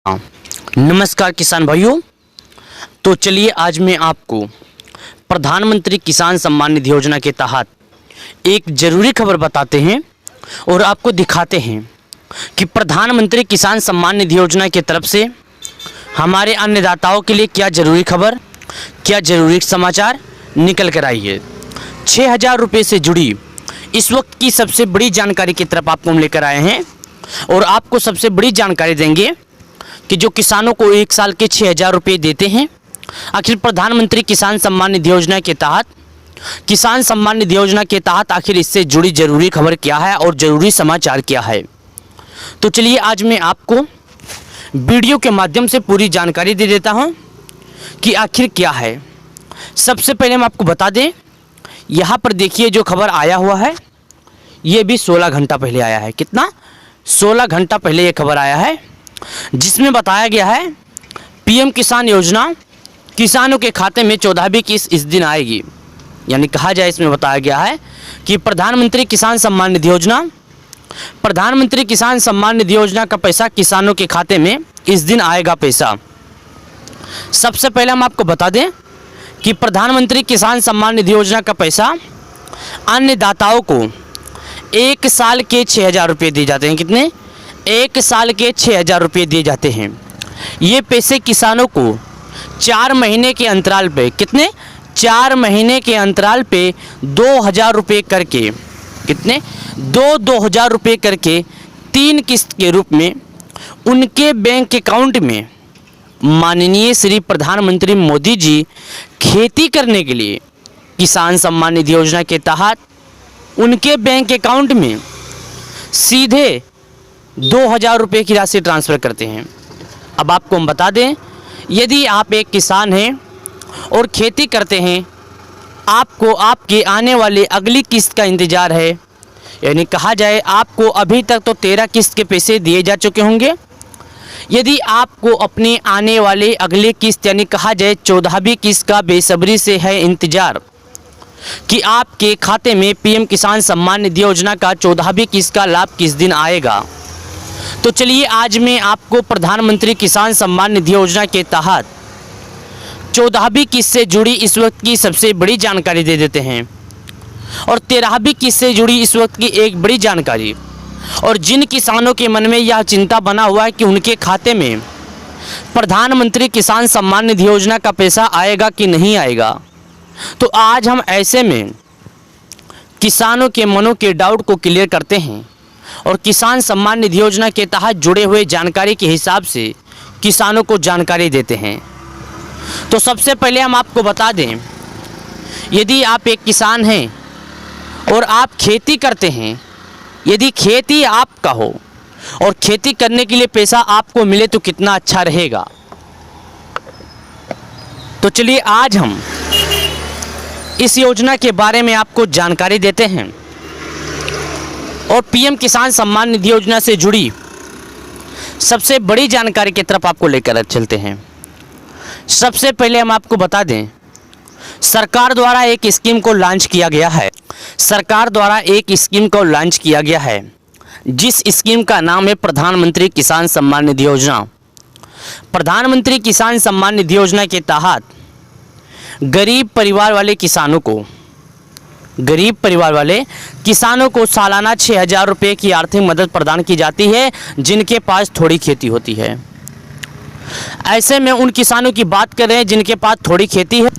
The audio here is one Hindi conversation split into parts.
नमस्कार किसान भाइयों। तो चलिए आज मैं आपको प्रधानमंत्री किसान सम्मान निधि योजना के तहत एक ज़रूरी खबर बताते हैं और आपको दिखाते हैं कि प्रधानमंत्री किसान सम्मान निधि योजना की तरफ से हमारे अन्नदाताओं के लिए क्या ज़रूरी खबर, क्या ज़रूरी समाचार निकल कर आई है। 6,000 रुपये से जुड़ी इस वक्त की सबसे बड़ी जानकारी की तरफ आपको हम लेकर आए हैं और आपको सबसे बड़ी जानकारी देंगे कि जो किसानों को एक साल के 6,000 रुपये देते हैं, आखिर प्रधानमंत्री किसान सम्मान निधि योजना के तहत, किसान सम्मान निधि योजना के तहत आखिर इससे जुड़ी ज़रूरी खबर क्या है और ज़रूरी समाचार क्या है। तो चलिए आज मैं आपको वीडियो के माध्यम से पूरी जानकारी दे देता हूं कि आखिर क्या है। सबसे पहले हम आपको बता दें, यहाँ पर देखिए जो खबर आया हुआ है ये भी 16 घंटा पहले आया है। कितना? 16 घंटा पहले ये खबर आया है, जिसमें बताया गया है पीएम किसान योजना किसानों के खाते में 14वीं किस्त इस दिन आएगी। यानी कहा जाए इसमें बताया गया है कि प्रधानमंत्री किसान सम्मान निधि योजना का पैसा किसानों के खाते में इस दिन आएगा पैसा। सबसे पहले हम आपको बता दें कि प्रधानमंत्री किसान सम्मान निधि योजना का पैसा अन्नदाताओं को एक साल के 6,000 रुपये दिए जाते हैं। कितने? एक साल के 6,000 रुपये दिए जाते हैं। ये पैसे किसानों को 4 महीने के अंतराल पे, कितने? 4 महीने के अंतराल पे 2,000 रुपये करके, कितने? 2,000 रुपये करके 3 किस्त के रूप में उनके बैंक अकाउंट में माननीय श्री प्रधानमंत्री मोदी जी खेती करने के लिए किसान सम्मान निधि योजना के तहत उनके बैंक अकाउंट में सीधे 2,000 रुपये की राशि ट्रांसफ़र करते हैं। अब आपको हम बता दें, यदि आप एक किसान हैं और खेती करते हैं, आपको आपके आने वाले अगली किस्त का इंतज़ार है। यानी कहा जाए आपको अभी तक तो 13 किस्त के पैसे दिए जा चुके होंगे। यदि आपको अपने आने वाले अगले किस्त यानी कहा जाए 14वीं किस्त का बेसब्री से है इंतज़ार कि आपके खाते में पीएम किसान सम्मान निधि योजना का 14वीं किस्त का लाभ किस दिन आएगा, तो चलिए आज मैं आपको प्रधानमंत्री किसान सम्मान निधि योजना के तहत 14वीं किस्त से जुड़ी इस वक्त की सबसे बड़ी जानकारी दे देते हैं। और 13वीं किस्त से जुड़ी इस वक्त की एक बड़ी जानकारी, और जिन किसानों के मन में यह चिंता बना हुआ है कि उनके खाते में प्रधानमंत्री किसान सम्मान निधि योजना का पैसा आएगा कि नहीं आएगा, तो आज हम ऐसे में किसानों के मनों के डाउट को क्लियर करते हैं और किसान सम्मान निधि योजना के तहत जुड़े हुए जानकारी के हिसाब से किसानों को जानकारी देते हैं। तो सबसे पहले हम आपको बता दें, यदि आप एक किसान हैं और आप खेती करते हैं, यदि खेती आपका हो और खेती करने के लिए पैसा आपको मिले तो कितना अच्छा रहेगा। तो चलिए आज हम इस योजना के बारे में आपको जानकारी देते हैं और पीएम किसान सम्मान निधि योजना से जुड़ी सबसे बड़ी जानकारी की तरफ आपको लेकर चलते हैं। सबसे पहले हम आपको बता दें, सरकार द्वारा एक स्कीम को लॉन्च किया गया है। जिस स्कीम का नाम है प्रधानमंत्री किसान सम्मान निधि योजना। प्रधानमंत्री किसान सम्मान निधि योजना के तहत गरीब परिवार वाले किसानों को सालाना 6,000 रुपये की आर्थिक मदद प्रदान की जाती है जिनके पास थोड़ी खेती होती है। ऐसे में उन किसानों की बात कर रहे हैं जिनके पास थोड़ी खेती है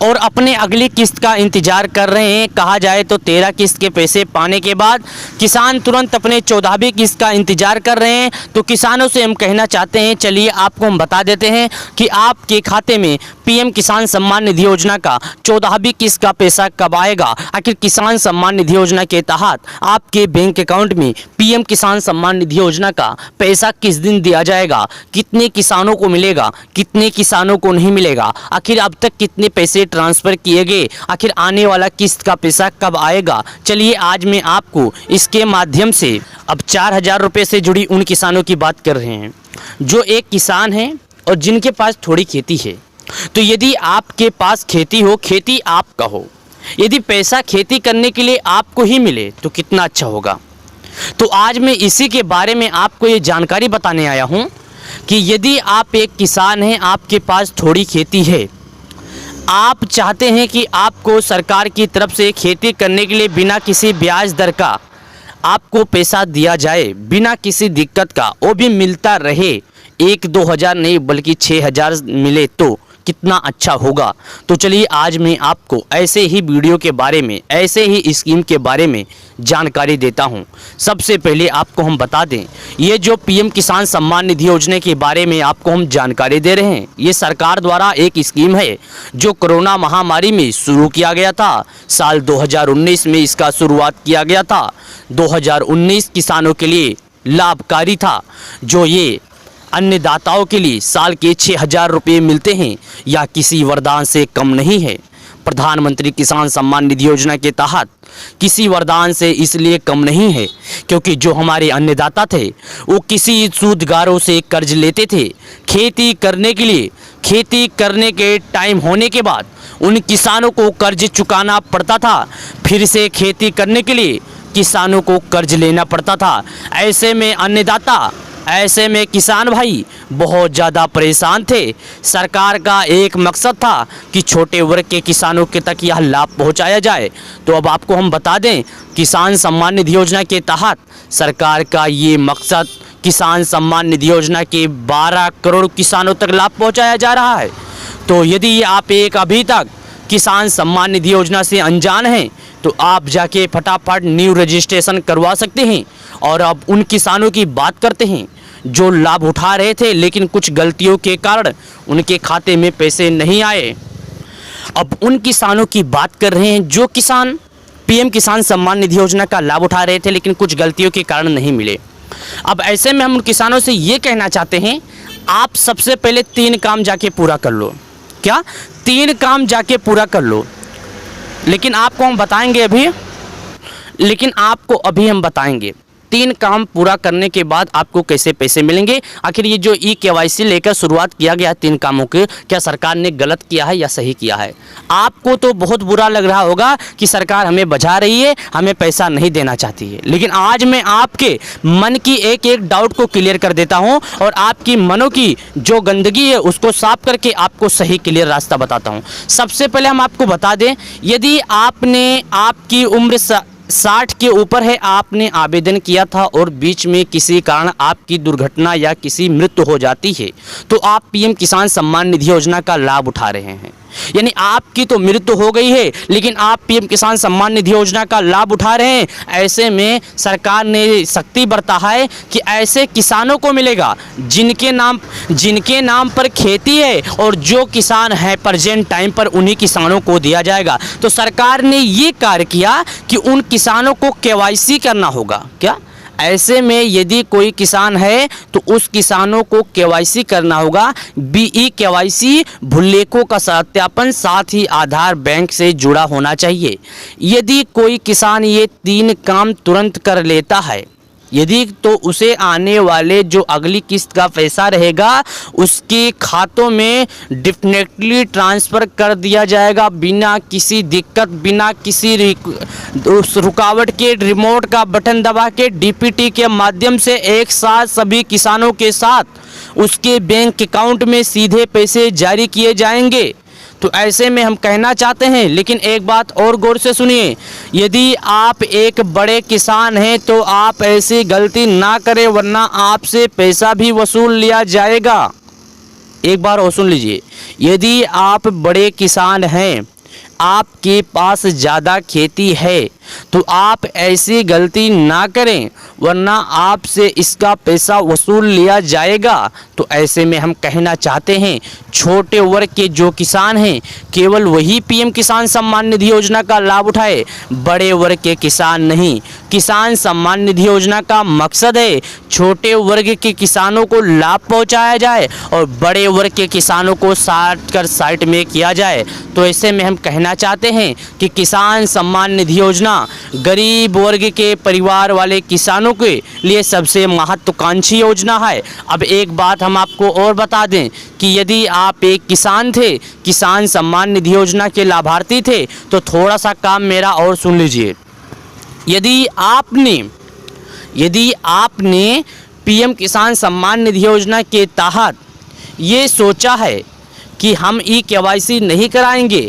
और अपने अगली किस्त का इंतज़ार कर रहे हैं। कहा जाए तो 13 किस्त के पैसे पाने के बाद किसान तुरंत अपने 14वीं किस्त का इंतज़ार कर रहे हैं। तो किसानों से हम कहना चाहते हैं, चलिए आपको हम बता देते हैं कि आपके खाते में पीएम किसान सम्मान निधि योजना का 14वीं किस्त का पैसा कब आएगा। आखिर किसान सम्मान निधि योजना के तहत आपके बैंक अकाउंट में पीएम किसान सम्मान निधि योजना का पैसा किस दिन दिया जाएगा, कितने किसानों को मिलेगा, कितने किसानों को नहीं मिलेगा, आखिर अब तक कितने पैसे ट्रांसफ़र किए गए, आखिर आने वाला किस्त का पैसा कब आएगा। चलिए आज मैं आपको इसके माध्यम से अब 4,000 रुपये से जुड़ी उन किसानों की बात कर रहे हैं जो एक किसान हैं और जिनके पास थोड़ी खेती है। तो यदि आपके पास खेती हो, खेती आपका हो, यदि पैसा खेती करने के लिए आपको ही मिले तो कितना अच्छा होगा। तो आज मैं इसी के बारे में आपको ये जानकारी बताने आया हूँ कि यदि आप एक किसान हैं, आपके पास थोड़ी खेती है, आप चाहते हैं कि आपको सरकार की तरफ से खेती करने के लिए बिना किसी ब्याज दर का आपको पैसा दिया जाए, बिना किसी दिक्कत का, वो भी मिलता रहे, 1-2 हज़ार नहीं बल्कि 6 हज़ार मिले तो कितना अच्छा होगा। तो चलिए आज मैं आपको ऐसे ही वीडियो के बारे में, ऐसे ही स्कीम के बारे में जानकारी देता हूं। सबसे पहले आपको हम बता दें, ये जो पीएम किसान सम्मान निधि योजना के बारे में आपको हम जानकारी दे रहे हैं, ये सरकार द्वारा एक स्कीम है जो कोरोना महामारी में शुरू किया गया था। साल 2019 में इसका शुरुआत किया गया था। 2019 किसानों के लिए लाभकारी था, जो ये अन्नदाताओं के लिए साल के 6,000 रुपये मिलते हैं या किसी वरदान से कम नहीं है। प्रधानमंत्री किसान सम्मान निधि योजना के तहत किसी वरदान से इसलिए कम नहीं है क्योंकि जो हमारे अन्नदाता थे वो किसी सूदगारों से कर्ज लेते थे खेती करने के लिए। खेती करने के टाइम होने के बाद उन किसानों को कर्ज चुकाना पड़ता था, फिर से खेती करने के लिए किसानों को कर्ज लेना पड़ता था। ऐसे में किसान भाई बहुत ज़्यादा परेशान थे। सरकार का एक मकसद था कि छोटे वर्ग के किसानों के तक यह लाभ पहुंचाया जाए। तो अब आपको हम बता दें, किसान सम्मान निधि योजना के तहत सरकार का ये मकसद किसान सम्मान निधि योजना के 12 करोड़ किसानों तक लाभ पहुंचाया जा रहा है। तो यदि आप अभी तक किसान सम्मान निधि योजना से अनजान हैं तो आप जाके फटाफट न्यू रजिस्ट्रेशन करवा सकते हैं। और अब उन किसानों की बात करते हैं जो लाभ उठा रहे थे लेकिन कुछ गलतियों के कारण उनके खाते में पैसे नहीं आए। अब उन किसानों की बात कर रहे हैं जो किसान पीएम किसान सम्मान निधि योजना का लाभ उठा रहे थे लेकिन कुछ गलतियों के कारण नहीं मिले। अब ऐसे में हम उन किसानों से ये कहना चाहते हैं, आप सबसे पहले 3 काम जाके पूरा कर लो। क्या 3 काम जाके पूरा कर लो। लेकिन आपको हम बताएंगे 3 काम पूरा करने के बाद आपको कैसे पैसे मिलेंगे। आखिर ये जो KYC लेकर शुरुआत किया गया 3 कामों के, क्या सरकार ने गलत किया है या सही किया है। आपको तो बहुत बुरा लग रहा होगा कि सरकार हमें बचा रही है, हमें पैसा नहीं देना चाहती है। लेकिन आज मैं आपके मन की एक डाउट को क्लियर कर देता हूँ और आपकी मनों की जो गंदगी है उसको साफ करके आपको सही क्लियर रास्ता बताता हूँ। सबसे पहले हम आपको बता दें, यदि आपकी उम्र 60 के ऊपर है, आपने आवेदन किया था और बीच में किसी कारण आपकी दुर्घटना या किसी मृत्यु हो जाती है तो आप पीएम किसान सम्मान निधि योजना का लाभ उठा रहे हैं। यानी आपकी तो मृत्यु हो गई है लेकिन आप पीएम किसान सम्मान निधि योजना का लाभ उठा रहे हैं। ऐसे में सरकार ने सख्ती बरता है कि ऐसे किसानों को मिलेगा जिनके नाम पर खेती है और जो किसान है प्रेजेंट टाइम पर, उन्हीं किसानों को दिया जाएगा। तो सरकार ने ये कार्य किया कि उन किसानों को KYC करना होगा। क्या ऐसे में यदि कोई किसान है तो उस किसानों को KYC करना होगा। BE-KYC भूलेखों का सत्यापन, साथ ही आधार बैंक से जुड़ा होना चाहिए। यदि कोई किसान ये 3 काम तुरंत कर लेता है तो उसे आने वाले जो अगली किस्त का पैसा रहेगा उसके खातों में डेफिनेटली ट्रांसफ़र कर दिया जाएगा बिना किसी दिक्कत, बिना किसी रुकावट के। रिमोट का बटन दबा के DPT के माध्यम से एक साथ सभी किसानों के साथ उसके बैंक अकाउंट में सीधे पैसे जारी किए जाएंगे। तो ऐसे में हम कहना चाहते हैं, लेकिन एक बात और गौर से सुनिए, यदि आप एक बड़े किसान हैं तो आप ऐसी गलती ना करें वरना आपसे पैसा भी वसूल लिया जाएगा। एक बार और सुन लीजिए, यदि आप बड़े किसान हैं, आपके पास ज़्यादा खेती है तो आप ऐसी गलती ना करें वरना आपसे इसका पैसा वसूल लिया जाएगा। तो ऐसे में हम कहना चाहते हैं, छोटे वर्ग के जो किसान हैं केवल वही पीएम किसान सम्मान निधि योजना का लाभ उठाए, बड़े वर्ग के किसान नहीं। किसान सम्मान निधि योजना का मकसद है छोटे वर्ग के किसानों को लाभ पहुंचाया जाए और बड़े वर्ग के किसानों को साइड में किया जाए। तो ऐसे में हम कहना चाहते हैं कि किसान सम्मान निधि योजना गरीब वर्ग के परिवार वाले किसानों के लिए सबसे महत्वाकांक्षी योजना है। अब एक बात हम आपको और बता दें कि यदि आप एक किसान थे, किसान सम्मान निधि योजना के लाभार्थी थे, तो थोड़ा सा काम मेरा और सुन लीजिए। यदि आपने पीएम किसान सम्मान निधि योजना के तहत ये सोचा है कि हम ई-केवाईसी नहीं कराएंगे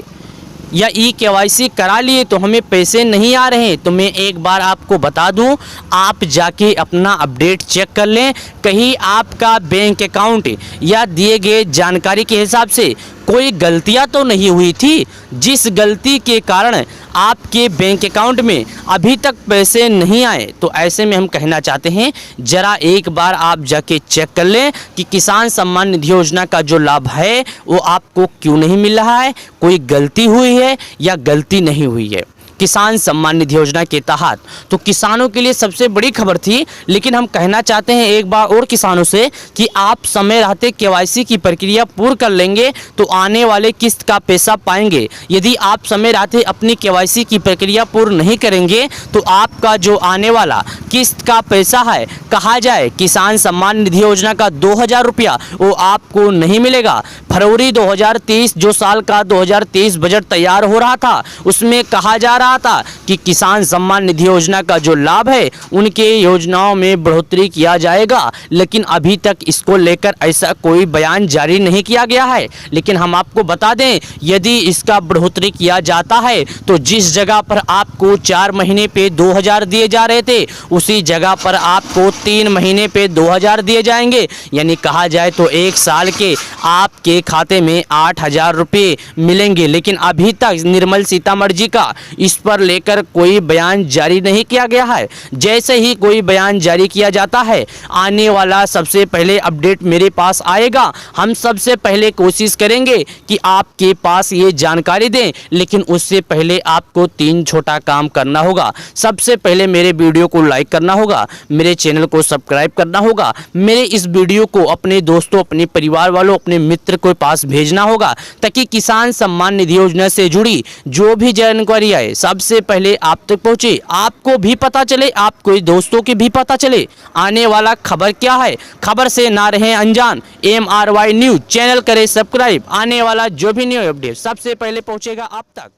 या ई-केवाईसी करा लिए तो हमें पैसे नहीं आ रहे हैं, तो मैं एक बार आपको बता दूं, आप जाके अपना अपडेट चेक कर लें। कहीं आपका बैंक अकाउंट या दिए गए जानकारी के हिसाब से कोई गलतियां तो नहीं हुई थी, जिस गलती के कारण आपके बैंक अकाउंट में अभी तक पैसे नहीं आए। तो ऐसे में हम कहना चाहते हैं, ज़रा एक बार आप जाके चेक कर लें कि किसान सम्मान निधि योजना का जो लाभ है वो आपको क्यों नहीं मिल रहा है, कोई गलती हुई है या गलती नहीं हुई है किसान सम्मान निधि योजना के तहत। तो किसानों के लिए सबसे बड़ी खबर थी, लेकिन हम कहना चाहते हैं एक बार और किसानों से कि आप समय रहते केवाईसी की प्रक्रिया पूर्ण कर लेंगे तो आने वाले किस्त का पैसा पाएंगे। यदि आप समय रहते अपनी केवाईसी की प्रक्रिया पूर्ण नहीं करेंगे तो आपका जो आने वाला किस्त का पैसा है, कहा जाए किसान सम्मान निधि योजना का 2000 रुपया, वो आपको नहीं मिलेगा। फरवरी 2023 जो साल का 2023 बजट तैयार हो रहा था, उसमें कहा जा रहा था कि किसान सम्मान निधि योजना का जो लाभ है उनके योजनाओं में बढ़ोतरी किया जाएगा, लेकिन अभी तक इसको लेकर ऐसा कोई बयान जारी नहीं किया गया है। लेकिन हम आपको बता दें, यदि इसका बढ़ोतरी किया जाता है तो जिस जगह पर आपको 4 महीने पे 2000 दिए जा रहे थे, उसी जगह पर आपको 3 महीने पे 2000 दिए जाएंगे। यानी कहा जाए तो 1 साल के आपके खाते में 8000 रुपये मिलेंगे। लेकिन अभी तक निर्मल सीतामढ़ी जी का इस पर लेकर कोई बयान जारी नहीं किया गया है। जैसे ही कोई बयान जारी किया जाता है, आने वाला सबसे पहले अपडेट मेरे पास आएगा। हम सबसे पहले कोशिश करेंगे कि आपके पास ये जानकारी दें, लेकिन उससे पहले आपको 3 छोटा काम करना होगा। सबसे पहले मेरे वीडियो को लाइक करना होगा, मेरे चैनल को सब्सक्राइब करना होगा, मेरे इस वीडियो को अपने दोस्तों, अपने परिवार वालों, अपने मित्र के पास भेजना होगा, ताकि किसान सम्मान निधि योजना से जुड़ी जो भी जानकारी आए सबसे पहले आप तक पहुंचे, आपको भी पता चले, आपको दोस्तों के भी पता चले आने वाला खबर क्या है। खबर से ना रहे अनजान, MRY न्यूज चैनल करें सब्सक्राइब। आने वाला जो भी न्यू अपडेट सबसे पहले पहुंचेगा आप तक।